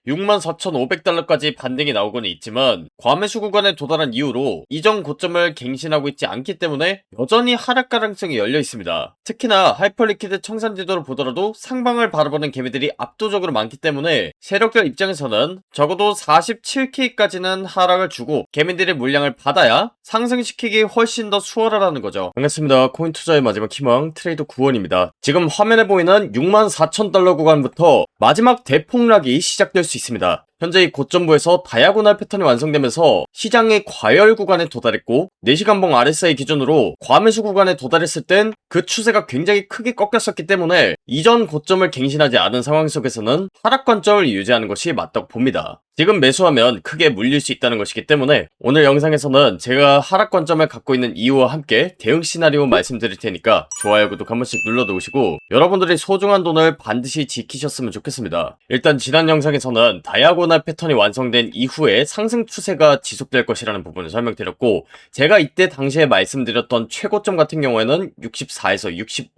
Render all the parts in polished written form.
64,500달러까지 반등이 나오고는 있지만 과매수 구간에 도달한 이후로 이전 고점을 갱신하고 있지 않기 때문에 여전히 하락 가능성이 열려 있습니다. 특히나 하이퍼리퀴드 청산지도를 보더라도 상방을 바라보는 개미들이 압도적으로 많기 때문에 세력들 입장에서는 적어도 47K까지는 하락을 주고 개미들의 물량을 받아야 상승시키기 훨씬 더 수월하다는 거죠. 반갑습니다. 코인 투자의 마지막 희망 트레이더 구원입니다. 지금 화면에 보이는 64,000달러 구간부터 마지막 대폭락이 시작될 수 있습니다. 현재 이 고점부에서 다이아고날 패턴이 완성되면서 시장의 과열 구간에 도달했고 4시간봉 RSI 기준으로 과매수 구간에 도달했을 땐 그 추세가 굉장히 크게 꺾였었기 때문에 이전 고점을 갱신하지 않은 상황 속에서는 하락 관점을 유지하는 것이 맞다고 봅니다. 지금 매수하면 크게 물릴 수 있다는 것이기 때문에 오늘 영상에서는 제가 하락 관점을 갖고 있는 이유와 함께 대응 시나리오 말씀드릴 테니까 좋아요, 구독 한 번씩 눌러두시고 여러분들이 소중한 돈을 반드시 지키셨으면 좋겠습니다. 일단 지난 영상에서는 다이아고날 패턴이 완성된 이후에 상승 추세가 지속될 것이라는 부분을 설명드렸고 제가 이때 당시에 말씀드렸던 최고점 같은 경우에는 64에서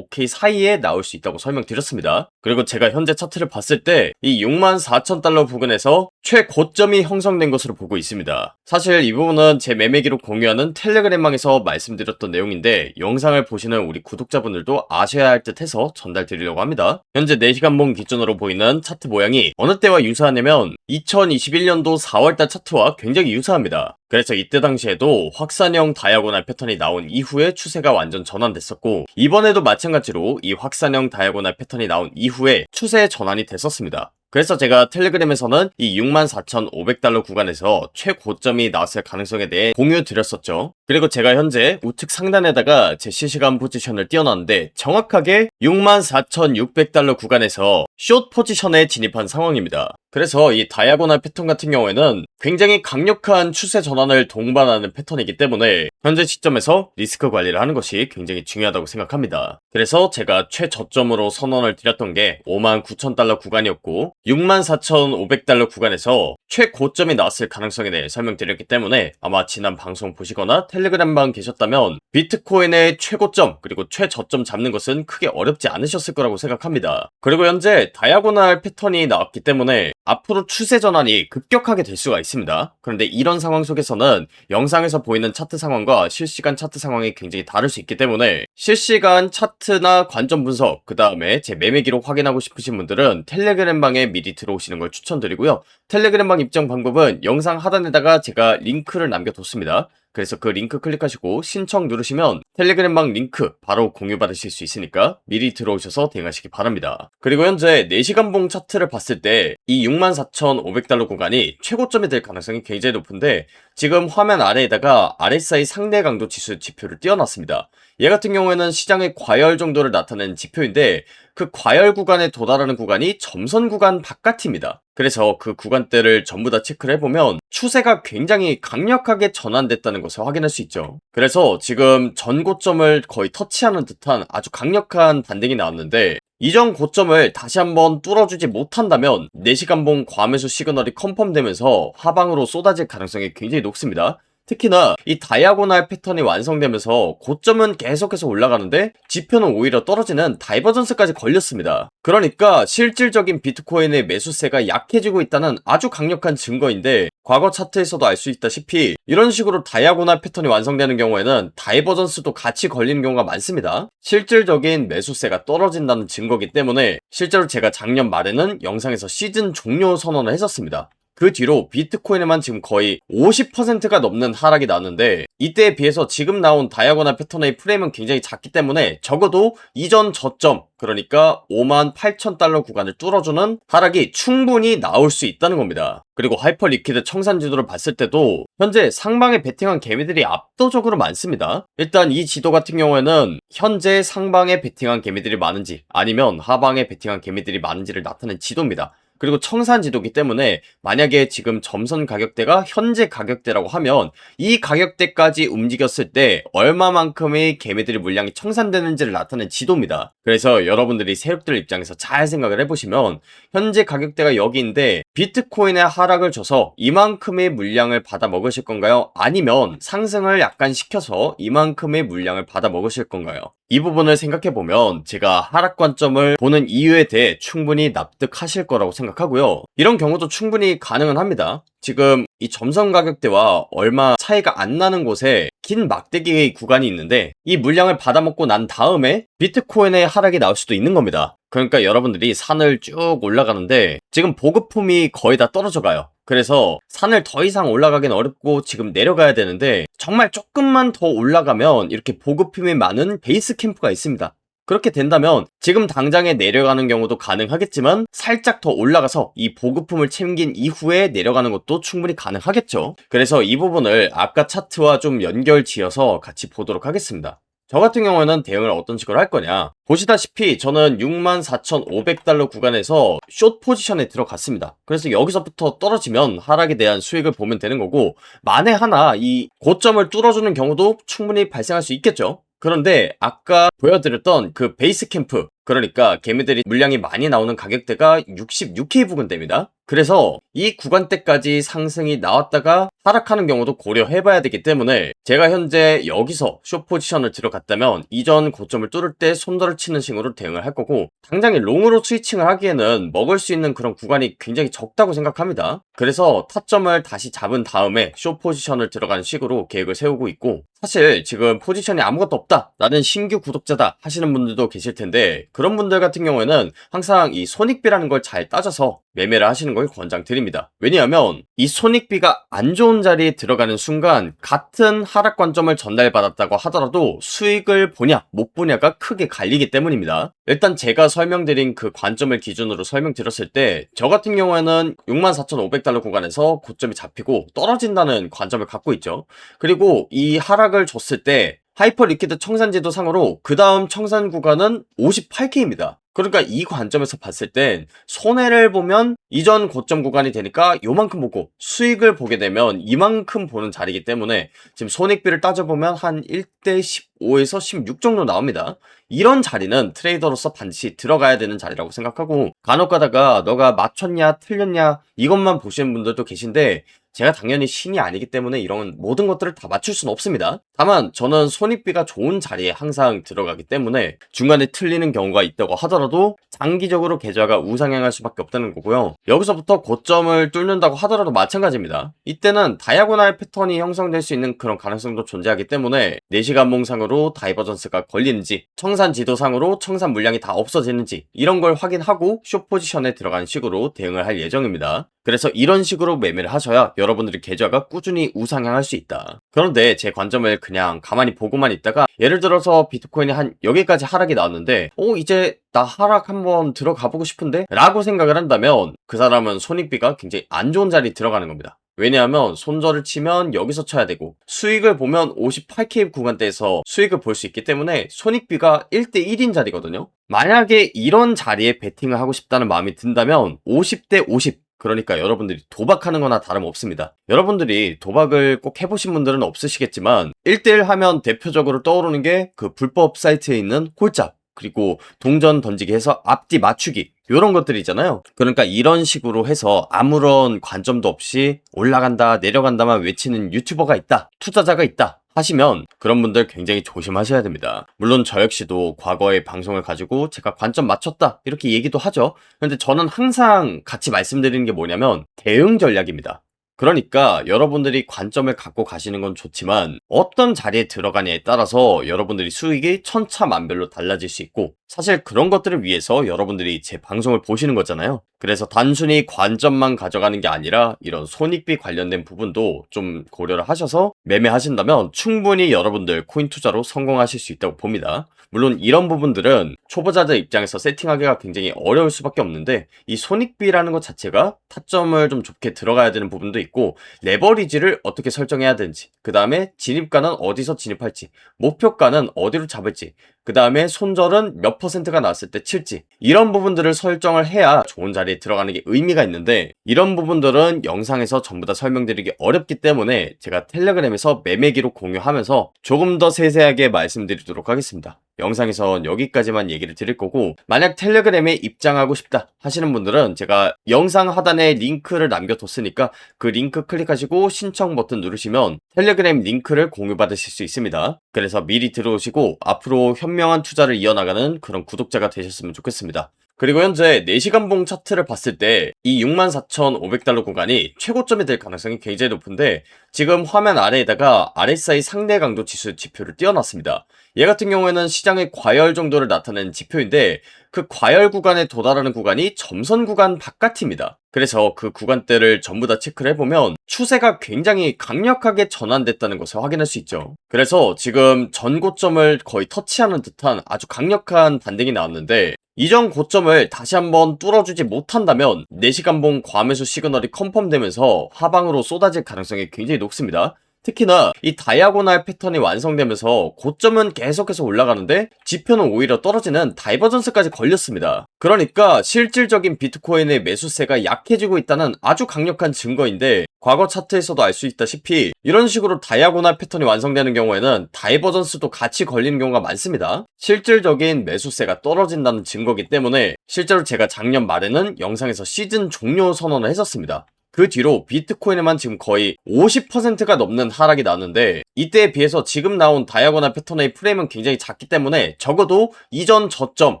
65K 사이에 나올 수 있다고 설명드렸습니다. 그리고 제가 현재 차트를 봤을 때 이 64,000달러 부근에서 최고점이 형성된 것으로 보고 있습니다. 사실 이 부분은 제 매매기록 공유하는 텔레그램망에서 말씀드렸던 내용인데 영상을 보시는 우리 구독자분들도 아셔야 할 듯 해서 전달드리려고 합니다. 현재 4시간봉 기준으로 보이는 차트 모양이 어느 때와 유사하냐면 2021년도 4월달 차트와 굉장히 유사합니다. 그래서 이때 당시에도 확산형 다이아고날 패턴이 나온 이후에 추세가 완전 전환됐었고 이번에도 마찬가지로 이 확산형 다이아고날 패턴이 나온 이후에 추세 전환이 됐었습니다. 그래서 제가 텔레그램에서는 이 64,500달러 구간에서 최고점이 나왔을 가능성에 대해 공유 드렸었죠. 그리고 제가 현재 우측 상단에다가 제 실시간 포지션을 띄워놨는데 정확하게 64,600달러 구간에서 숏 포지션에 진입한 상황입니다. 그래서 이 다이아고날 패턴 같은 경우에는 굉장히 강력한 추세 전환을 동반하는 패턴이기 때문에 현재 시점에서 리스크 관리를 하는 것이 굉장히 중요하다고 생각합니다. 그래서 제가 최저점으로 선언을 드렸던 게 59,000달러 구간이었고 64,500달러 구간에서 최고점이 나왔을 가능성에 대해 설명드렸기 때문에 아마 지난 방송 보시거나 텔레그램방 계셨다면 비트코인의 최고점 그리고 최저점 잡는 것은 크게 어렵지 않으셨을 거라고 생각합니다. 그리고 현재 다이아고날 패턴이 나왔기 때문에 앞으로 추세 전환이 급격하게 될 수가 있습니다. 그런데 이런 상황 속에서는 영상에서 보이는 차트 상황과 실시간 차트 상황이 굉장히 다를 수 있기 때문에 실시간 차트나 관점 분석 그 다음에 제 매매 기록 확인하고 싶으신 분들은 텔레그램방에 미리 들어오시는 걸 추천드리고요. 텔레그램방 입장 방법은 영상 하단에다가 제가 링크를 남겨뒀습니다. 그래서 그 링크 클릭하시고 신청 누르시면 텔레그램방 링크 바로 공유받으실 수 있으니까 미리 들어오셔서 대응하시기 바랍니다. 그리고 현재 4시간봉 차트를 봤을 때 이 64,500달러 구간이 최고점이 될 가능성이 굉장히 높은데 지금 화면 아래에다가 RSI 상대 강도 지수 지표를 띄워놨습니다. 얘 같은 경우에는 시장의 과열 정도를 나타내는 지표인데 그 과열 구간에 도달하는 구간이 점선 구간 바깥입니다. 그래서 그 구간대를 전부 다 체크를 해보면 추세가 굉장히 강력하게 전환됐다는 것을 확인할 수 있죠. 그래서 지금 전 고점을 거의 터치하는 듯한 아주 강력한 반등이 나왔는데 이전 고점을 다시 한번 뚫어주지 못한다면 4시간봉 과매수 시그널이 컨펌되면서 하방으로 쏟아질 가능성이 굉장히 높습니다. 특히나 이 다이아고날 패턴이 완성되면서 고점은 계속해서 올라가는데 지표는 오히려 떨어지는 다이버전스까지 걸렸습니다. 그러니까 실질적인 비트코인의 매수세가 약해지고 있다는 아주 강력한 증거인데 과거 차트에서도 알 수 있다시피 이런 식으로 다이아고날 패턴이 완성되는 경우에는 다이버전스도 같이 걸리는 경우가 많습니다. 실질적인 매수세가 떨어진다는 증거이기 때문에 실제로 제가 작년 말에는 영상에서 시즌 종료 선언을 했었습니다. 그 뒤로 비트코인에만 지금 거의 50%가 넘는 하락이 나왔는데 이때에 비해서 지금 나온 다이아고날 패턴의 프레임은 굉장히 작기 때문에 적어도 이전 저점 그러니까 58,000달러 구간을 뚫어주는 하락이 충분히 나올 수 있다는 겁니다. 그리고 하이퍼 리퀴드 청산 지도를 봤을 때도 현재 상방에 베팅한 개미들이 압도적으로 많습니다. 일단 이 지도 같은 경우에는 현재 상방에 베팅한 개미들이 많은지 아니면 하방에 베팅한 개미들이 많은지를 나타낸 지도입니다. 그리고 청산 지도기 때문에 만약에 지금 점선 가격대가 현재 가격대라고 하면 이 가격대까지 움직였을 때 얼마만큼의 개미들의 물량이 청산되는지를 나타낸 지도입니다. 그래서 여러분들이 세력들 입장에서 잘 생각을 해보시면 현재 가격대가 여기인데 비트코인에 하락을 줘서 이만큼의 물량을 받아 먹으실 건가요? 아니면 상승을 약간 시켜서 이만큼의 물량을 받아 먹으실 건가요? 이 부분을 생각해보면 제가 하락 관점을 보는 이유에 대해 충분히 납득하실 거라고 생각합니다. 생각하고요. 이런 경우도 충분히 가능은 합니다. 지금 이 점선 가격대와 얼마 차이가 안 나는 곳에 긴 막대기 구간이 있는데 이 물량을 받아먹고 난 다음에 비트코인의 하락이 나올 수도 있는 겁니다. 그러니까 여러분들이 산을 쭉 올라가는데 지금 보급품이 거의 다 떨어져 가요. 그래서 산을 더 이상 올라가긴 어렵고 지금 내려가야 되는데 정말 조금만 더 올라가면 이렇게 보급품이 많은 베이스 캠프가 있습니다. 그렇게 된다면 지금 당장에 내려가는 경우도 가능하겠지만 살짝 더 올라가서 이 보급품을 챙긴 이후에 내려가는 것도 충분히 가능하겠죠. 그래서 이 부분을 아까 차트와 좀 연결 지어서 같이 보도록 하겠습니다. 저 같은 경우에는 대응을 어떤 식으로 할 거냐, 보시다시피 저는 64,500달러 구간에서 숏 포지션에 들어갔습니다. 그래서 여기서부터 떨어지면 하락에 대한 수익을 보면 되는 거고, 만에 하나 이 고점을 뚫어주는 경우도 충분히 발생할 수 있겠죠. 그런데 아까 보여드렸던 그 베이스 캠프, 그러니까 개미들이 물량이 많이 나오는 가격대가 66K 부근대입니다. 그래서 이 구간대까지 상승이 나왔다가 하락하는 경우도 고려해봐야 되기 때문에 제가 현재 여기서 숏 포지션을 들어갔다면 이전 고점을 뚫을 때 손절을 치는 식으로 대응을 할 거고, 당장에 롱으로 스위칭을 하기에는 먹을 수 있는 그런 구간이 굉장히 적다고 생각합니다. 그래서 타점을 다시 잡은 다음에 숏 포지션을 들어가는 식으로 계획을 세우고 있고, 사실 지금 포지션이 아무것도 없다, 나는 신규 구독자다 하시는 분들도 계실 텐데, 그런 분들 같은 경우에는 항상 이 손익비라는 걸 잘 따져서 매매를 하시는 걸 권장드립니다. 왜냐하면 이 손익비가 안 좋은 자리에 들어가는 순간 같은 하락 관점을 전달받았다고 하더라도 수익을 보냐 못 보냐가 크게 갈리기 때문입니다. 일단 제가 설명드린 그 관점을 기준으로 설명드렸을 때 저 같은 경우에는 64,500달러 구간에서 고점이 잡히고 떨어진다는 관점을 갖고 있죠. 그리고 이 하락을 줬을 때 하이퍼 리퀴드 청산지도 상으로 그 다음 청산 구간은 58K입니다. 그러니까 이 관점에서 봤을 땐 손해를 보면 이전 고점 구간이 되니까 요만큼 보고 수익을 보게 되면 이만큼 보는 자리이기 때문에 지금 손익비를 따져보면 한 1대 15에서 16 정도 나옵니다. 이런 자리는 트레이더로서 반드시 들어가야 되는 자리라고 생각하고, 간혹 가다가 너가 맞췄냐 틀렸냐 이것만 보시는 분들도 계신데 제가 당연히 신이 아니기 때문에 이런 모든 것들을 다 맞출 수는 없습니다. 다만 저는 손익비가 좋은 자리에 항상 들어가기 때문에 중간에 틀리는 경우가 있다고 하더라도 장기적으로 계좌가 우상향할 수밖에 없다는 거고요. 여기서부터 고점을 뚫는다고 하더라도 마찬가지입니다. 이때는 다이아고날 패턴이 형성될 수 있는 그런 가능성도 존재하기 때문에 4시간 몽상으로 다이버전스가 걸리는지, 청산 지도상으로 청산 물량이 다 없어지는지 이런 걸 확인하고 숏 포지션에 들어가는 식으로 대응을 할 예정입니다. 그래서 이런 식으로 매매를 하셔야 여러분들의 계좌가 꾸준히 우상향할 수 있다. 그런데 제 관점을 그냥 가만히 보고만 있다가 예를 들어서 비트코인이 한 여기까지 하락이 나왔는데 이제 나 하락 한번 들어가 보고 싶은데? 라고 생각을 한다면 그 사람은 손익비가 굉장히 안 좋은 자리에 들어가는 겁니다. 왜냐하면 손절을 치면 여기서 쳐야 되고 수익을 보면 58K 구간대에서 수익을 볼 수 있기 때문에 손익비가 1대1인 자리거든요. 만약에 이런 자리에 베팅을 하고 싶다는 마음이 든다면 50대 50, 그러니까 여러분들이 도박하는 거나 다름없습니다. 여러분들이 도박을 꼭 해보신 분들은 없으시겠지만 1대1 하면 대표적으로 떠오르는 게 그 불법 사이트에 있는 홀짝, 그리고 동전 던지기 해서 앞뒤 맞추기, 이런 것들이잖아요. 그러니까 이런 식으로 해서 아무런 관점도 없이 올라간다 내려간다만 외치는 유튜버가 있다, 투자자가 있다 하시면 그런 분들 굉장히 조심하셔야 됩니다. 물론 저 역시도 과거의 방송을 가지고 제가 관점 맞췄다 이렇게 얘기도 하죠. 근데 저는 항상 같이 말씀드리는 게 뭐냐면 대응 전략입니다. 그러니까 여러분들이 관점을 갖고 가시는 건 좋지만 어떤 자리에 들어가냐에 따라서 여러분들이 수익이 천차만별로 달라질 수 있고, 사실 그런 것들을 위해서 여러분들이 제 방송을 보시는 거잖아요. 그래서 단순히 관점만 가져가는 게 아니라 이런 손익비 관련된 부분도 좀 고려를 하셔서 매매하신다면 충분히 여러분들 코인 투자로 성공하실 수 있다고 봅니다. 물론 이런 부분들은 초보자들 입장에서 세팅하기가 굉장히 어려울 수밖에 없는데, 이 손익비라는 것 자체가 타점을 좀 좋게 들어가야 되는 부분도 있고, 레버리지를 어떻게 설정해야 되는지, 그 다음에 진입가는 어디서 진입할지, 목표가는 어디로 잡을지, 그 다음에 손절은 몇 %가 나왔을 때 칠지, 이런 부분들을 설정을 해야 좋은 자리에 들어가는 게 의미가 있는데, 이런 부분들은 영상에서 전부 다 설명드리기 어렵기 때문에 제가 텔레그램에서 매매기록 공유하면서 조금 더 세세하게 말씀드리도록 하겠습니다. 영상에선 여기까지만 얘기를 드릴 거고, 만약 텔레그램에 입장하고 싶다 하시는 분들은 제가 영상 하단에 링크를 남겨뒀으니까 그 링크 클릭하시고 신청 버튼 누르시면 텔레그램 링크를 공유받으실 수 있습니다. 그래서 미리 들어오시고 앞으로 현명한 투자를 이어나가는 그런 구독자가 되셨으면 좋겠습니다. 그리고 현재 4시간봉 차트를 봤을 때 이 64,500달러 구간이 최고점이 될 가능성이 굉장히 높은데 지금 화면 아래에다가 RSI 상대 강도 지수 지표를 띄워놨습니다. 얘 같은 경우에는 시장의 과열 정도를 나타내는 지표인데 그 과열 구간에 도달하는 구간이 점선 구간 바깥입니다. 그래서 그 구간대를 전부 다 체크를 해보면 추세가 굉장히 강력하게 전환됐다는 것을 확인할 수 있죠. 그래서 지금 전 고점을 거의 터치하는 듯한 아주 강력한 반등이 나왔는데 이전 고점을 다시 한번 뚫어주지 못한다면 4시간봉 과매수 시그널이 컨펌되면서 하방으로 쏟아질 가능성이 굉장히 높습니다. 특히나 이 다이아고날 패턴이 완성되면서 고점은 계속해서 올라가는데 지표는 오히려 떨어지는 다이버전스까지 걸렸습니다. 그러니까 실질적인 비트코인의 매수세가 약해지고 있다는 아주 강력한 증거인데 과거 차트에서도 알 수 있다시피 이런 식으로 다이아고날 패턴이 완성되는 경우에는 다이버전스도 같이 걸리는 경우가 많습니다. 실질적인 매수세가 떨어진다는 증거이기 때문에 실제로 제가 작년 말에는 영상에서 시즌 종료 선언을 했었습니다. 그 뒤로 비트코인에만 지금 거의 50%가 넘는 하락이 나왔는데 이때에 비해서 지금 나온 다이아고날 패턴의 프레임은 굉장히 작기 때문에 적어도 이전 저점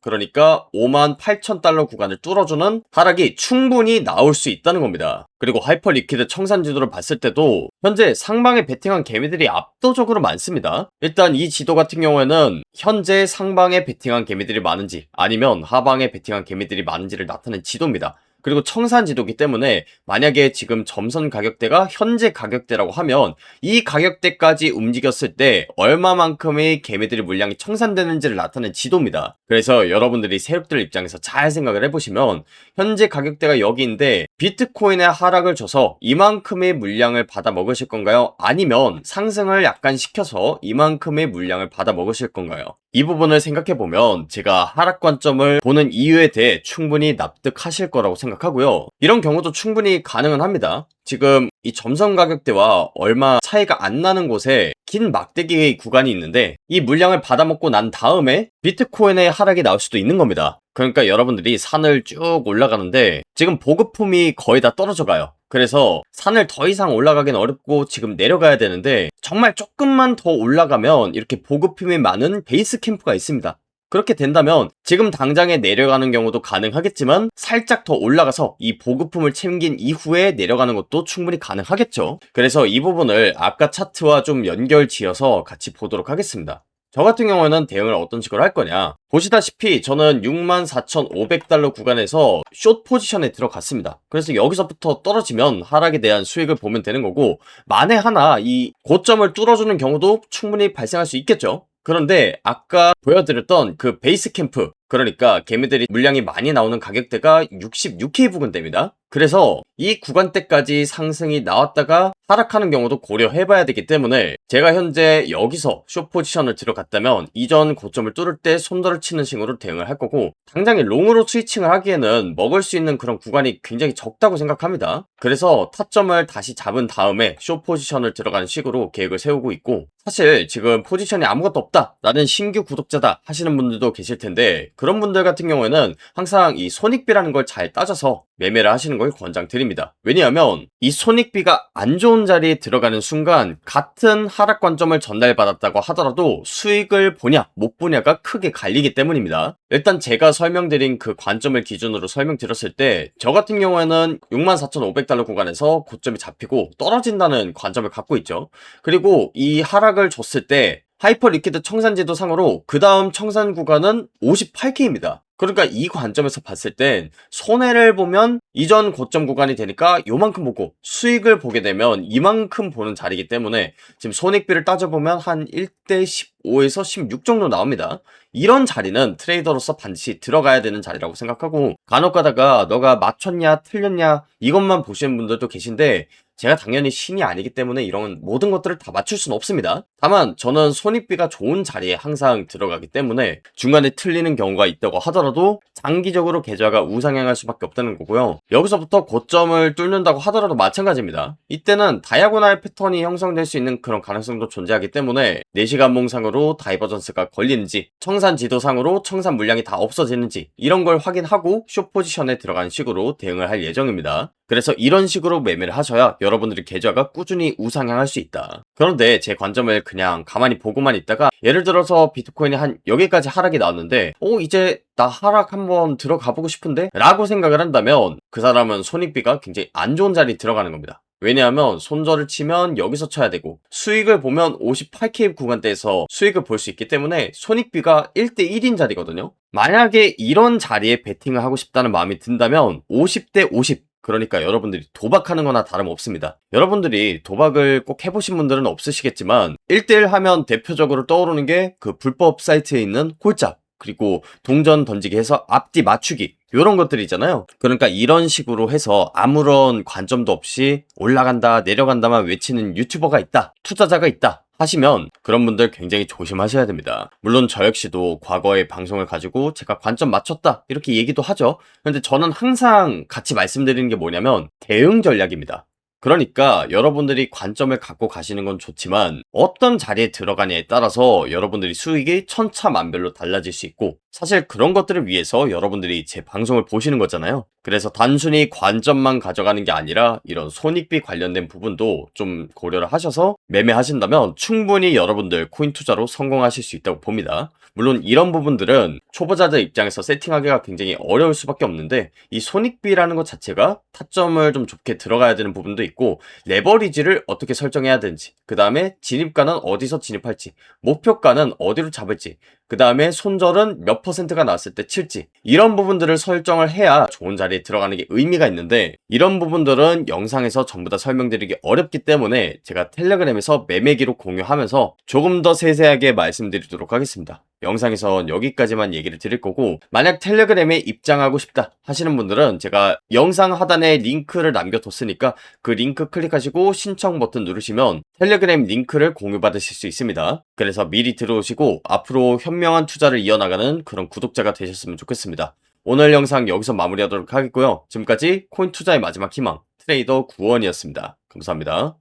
그러니까 58,000달러 구간을 뚫어주는 하락이 충분히 나올 수 있다는 겁니다. 그리고 하이퍼 리퀴드 청산 지도를 봤을 때도 현재 상방에 베팅한 개미들이 압도적으로 많습니다. 일단 이 지도 같은 경우에는 현재 상방에 베팅한 개미들이 많은지 아니면 하방에 베팅한 개미들이 많은지를 나타낸 지도입니다. 그리고 청산 지도기 때문에 만약에 지금 점선 가격대가 현재 가격대라고 하면 이 가격대까지 움직였을 때 얼마만큼의 개미들의 물량이 청산되는지를 나타낸 지도입니다. 그래서 여러분들이 세력들 입장에서 잘 생각을 해보시면 현재 가격대가 여기인데 비트코인의 하락을 줘서 이만큼의 물량을 받아 먹으실 건가요? 아니면 상승을 약간 시켜서 이만큼의 물량을 받아 먹으실 건가요? 이 부분을 생각해보면 제가 하락 관점을 보는 이유에 대해 충분히 납득하실 거라고 생각하고요. 이런 경우도 충분히 가능은 합니다. 지금 이 점선 가격대와 얼마 차이가 안 나는 곳에 긴 막대기 구간이 있는데 이 물량을 받아먹고 난 다음에 비트코인의 하락이 나올 수도 있는 겁니다. 그러니까 여러분들이 산을 쭉 올라가는데 지금 보급품이 거의 다 떨어져 가요. 그래서 산을 더 이상 올라가긴 어렵고 지금 내려가야 되는데 정말 조금만 더 올라가면 이렇게 보급품이 많은 베이스 캠프가 있습니다. 그렇게 된다면 지금 당장에 내려가는 경우도 가능하겠지만 살짝 더 올라가서 이 보급품을 챙긴 이후에 내려가는 것도 충분히 가능하겠죠. 그래서 이 부분을 아까 차트와 좀 연결 지어서 같이 보도록 하겠습니다. 저 같은 경우에는 대응을 어떤 식으로 할 거냐, 보시다시피 저는 64,500달러 구간에서 숏 포지션에 들어갔습니다. 그래서 여기서부터 떨어지면 하락에 대한 수익을 보면 되는 거고 만에 하나 이 고점을 뚫어주는 경우도 충분히 발생할 수 있겠죠. 그런데 아까 보여드렸던 그 베이스 캠프, 그러니까 개미들이 물량이 많이 나오는 가격대가 66K 부근대입니다. 그래서 이 구간대까지 상승이 나왔다가 하락하는 경우도 고려해봐야 되기 때문에 제가 현재 여기서 숏 포지션을 들어갔다면 이전 고점을 뚫을 때 손절을 치는 식으로 대응을 할 거고 당장에 롱으로 스위칭을 하기에는 먹을 수 있는 그런 구간이 굉장히 적다고 생각합니다. 그래서 타점을 다시 잡은 다음에 숏 포지션을 들어가는 식으로 계획을 세우고 있고, 사실 지금 포지션이 아무것도 없다 나는 신규 구독자다 하시는 분들도 계실 텐데 그런 분들 같은 경우에는 항상 이 손익비라는 걸 잘 따져서 매매를 하시는 걸 권장드립니다. 왜냐하면 이 손익비가 안 좋은 자리에 들어가는 순간 같은 하락 관점을 전달받았다고 하더라도 수익을 보냐 못 보냐가 크게 갈리기 때문입니다. 일단 제가 설명드린 그 관점을 기준으로 설명드렸을 때 저 같은 경우에는 64,500달러 구간에서 고점이 잡히고 떨어진다는 관점을 갖고 있죠. 그리고 이 하락을 줬을 때 하이퍼 리퀴드 청산지도 상으로 그 다음 청산 구간은 58K입니다. 그러니까 이 관점에서 봤을 땐 손해를 보면 이전 고점 구간이 되니까 요만큼 보고 수익을 보게 되면 이만큼 보는 자리이기 때문에 지금 손익비를 따져보면 한 1대 15에서 16 정도 나옵니다. 이런 자리는 트레이더로서 반드시 들어가야 되는 자리라고 생각하고, 간혹 가다가 너가 맞췄냐 틀렸냐 이것만 보시는 분들도 계신데 제가 당연히 신이 아니기 때문에 이런 모든 것들을 다 맞출 수는 없습니다. 다만 저는 손익비가 좋은 자리에 항상 들어가기 때문에 중간에 틀리는 경우가 있다고 하더라도 장기적으로 계좌가 우상향할 수밖에 없다는 거고요. 여기서부터 고점을 뚫는다고 하더라도 마찬가지입니다. 이때는 다이아고날 패턴이 형성될 수 있는 그런 가능성도 존재하기 때문에 4시간봉상으로 다이버전스가 걸리는지 청산 지도상으로 청산 물량이 다 없어지는지 이런 걸 확인하고 숏 포지션에 들어가는 식으로 대응을 할 예정입니다. 그래서 이런 식으로 매매를 하셔야 여러분들의 계좌가 꾸준히 우상향할 수 있다. 그런데 제 관점을 그냥 가만히 보고만 있다가 예를 들어서 비트코인이 한 여기까지 하락이 나왔는데 이제 나 하락 한번 한번 들어가 보고 싶은데? 라고 생각을 한다면 그 사람은 손익비가 굉장히 안 좋은 자리에 들어가는 겁니다. 왜냐하면 손절을 치면 여기서 쳐야 되고 수익을 보면 58K 구간대에서 수익을 볼 수 있기 때문에 손익비가 1대1인 자리거든요. 만약에 이런 자리에 베팅을 하고 싶다는 마음이 든다면 50대 50, 그러니까 여러분들이 도박하는 거나 다름없습니다. 여러분들이 도박을 꼭 해보신 분들은 없으시겠지만 1대1 하면 대표적으로 떠오르는 게 그 불법 사이트에 있는 홀짝, 그리고 동전 던지기 해서 앞뒤 맞추기, 요런 것들이잖아요. 그러니까 이런 식으로 해서 아무런 관점도 없이 올라간다 내려간다만 외치는 유튜버가 있다, 투자자가 있다 하시면 그런 분들 굉장히 조심하셔야 됩니다. 물론 저 역시도 과거의 방송을 가지고 제가 관점 맞췄다 이렇게 얘기도 하죠. 근데 저는 항상 같이 말씀드리는 게 뭐냐면 대응 전략입니다. 그러니까 여러분들이 관점을 갖고 가시는 건 좋지만 어떤 자리에 들어가냐에 따라서 여러분들이 수익이 천차만별로 달라질 수 있고, 사실 그런 것들을 위해서 여러분들이 제 방송을 보시는 거잖아요. 그래서 단순히 관점만 가져가는 게 아니라 이런 손익비 관련된 부분도 좀 고려를 하셔서 매매하신다면 충분히 여러분들 코인 투자로 성공하실 수 있다고 봅니다. 물론 이런 부분들은 초보자들 입장에서 세팅하기가 굉장히 어려울 수밖에 없는데, 이 손익비라는 것 자체가 타점을 좀 좁게 들어가야 되는 부분도 있고, 레버리지를 어떻게 설정해야 되는지, 그 다음에 진입가는 어디서 진입할지, 목표가는 어디로 잡을지, 그 다음에 손절은 몇 %가 나왔을 때 칠지, 이런 부분들을 설정을 해야 좋은 자리에 들어가는 게 의미가 있는데, 이런 부분들은 영상에서 전부 다 설명드리기 어렵기 때문에 제가 텔레그램에서 매매기록 공유하면서 조금 더 세세하게 말씀드리도록 하겠습니다. 영상에선 여기까지만 얘기를 드릴 거고, 만약 텔레그램에 입장하고 싶다 하시는 분들은 제가 영상 하단에 링크를 남겨뒀으니까 그 링크 클릭하시고 신청 버튼 누르시면 텔레그램 링크를 공유받으실 수 있습니다. 그래서 미리 들어오시고 앞으로 현명한 투자를 이어나가는 그런 구독자가 되셨으면 좋겠습니다. 오늘 영상 여기서 마무리하도록 하겠고요. 지금까지 코인 투자의 마지막 희망, 트레이더 구원이었습니다. 감사합니다.